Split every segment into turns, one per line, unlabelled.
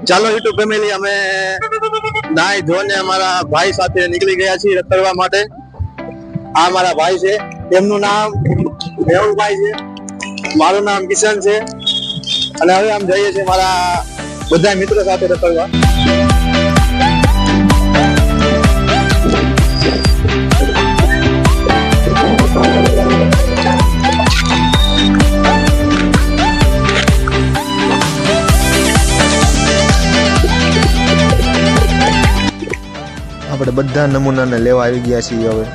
ચાલો YouTube family, અમે નાઈ ધોઈને અમારા ભાઈ સાથે નીકળી ગયા છીએ રખડવા માટે. આ મારા ભાઈ છે, તેમનું નામ મેહુલભાઈ છે, મારું નામ કિશન છે, અને હવે આમ જઈએ છીએ મારા બધા મિત્રો સાથે રખડવા.
આપણે બધા નમૂનાને લેવા આવી ગયા છીએ હવે.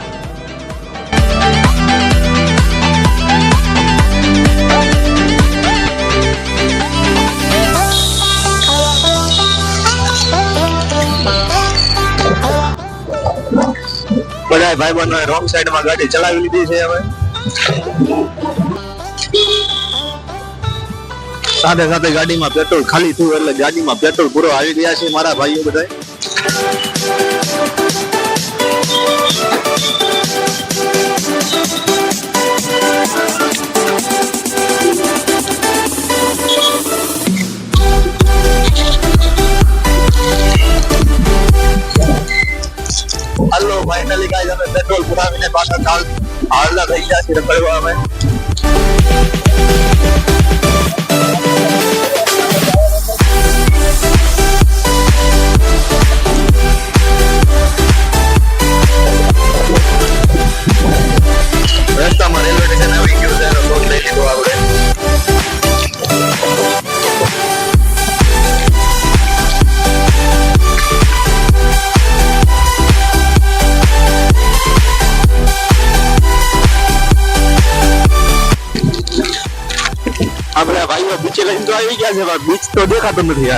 બધા ભાઈબંધોએ રોંગ સાઈડમાં ગાડી ચલાવી લીધી છે હવે. સાથે સાથે ગાડીમાં પેટ્રોલ ખાલી થયું એટલે ગાડીમાં પેટ્રોલ પૂરો આવી ગયા છે મારા ભાઈઓ બધા. હલો ફાઇનલી ગાઈસ, અમે પેટ્રોલ પુરાવીને પાછા હાલતા થઈ ગયા છીએ રખડવા અમે. રસ્તામાં રેલવે સ્ટેશન આવી ગયું છે, એનો શોધ લઈ લીધો આપણે. આપણે ભાઈઓ બીચે લઈને તો આવી ગયા છે, પણ બીચ તો દેખાતો નથી.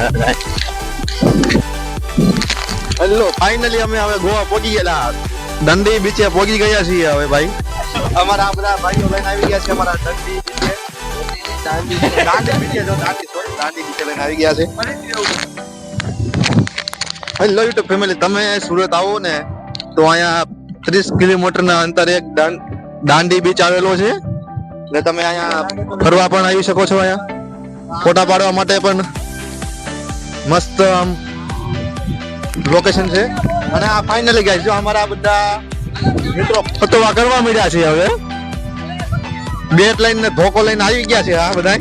હેલો ફાઇનલી અમે હવે ગોવા પહોંચી ગયેલા, દંડી બીચે પહોંચી ગયા છીએ હવે ભાઈ. અમારા આ બધા ભાઈઓ લઈને આવી ગયા છે અમારા દંડી બીચે, દાંડી બીચે લઈને આવી ગયા છે. હેલો યુટ્યુબ ફેમિલી, તમે સુરત આવો ને તો અહીંયા 30 કિલોમીટરના અંતરે એક દાંડી બીચ આવેલો છે, એટલે તમે અહીંયા ફરવા પણ આવી શકો છો. અહીંયા ફોટા પાડવા માટે પણ મસ્ત આમ લોકેશન છે. અને આ ફાઇનલી ગાઈસ, જો અમારા બધા મિત્રો ફતવા કરવા મળ્યા છે હવે. બેટ લઈને ધોકો લઈને આવી ગયા છે આ બધા.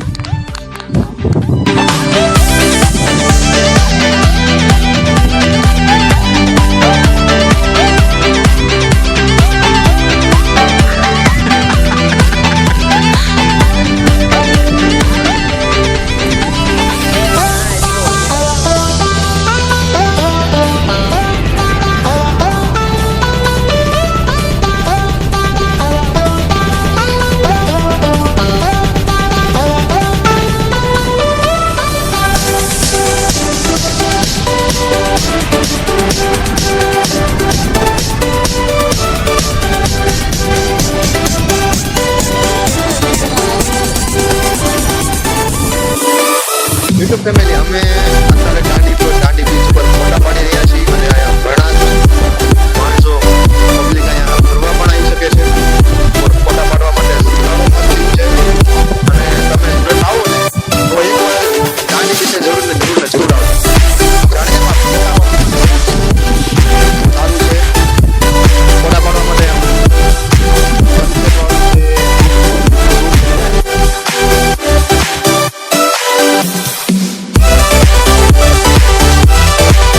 યુટ્યુબ ફેમિલી, અમે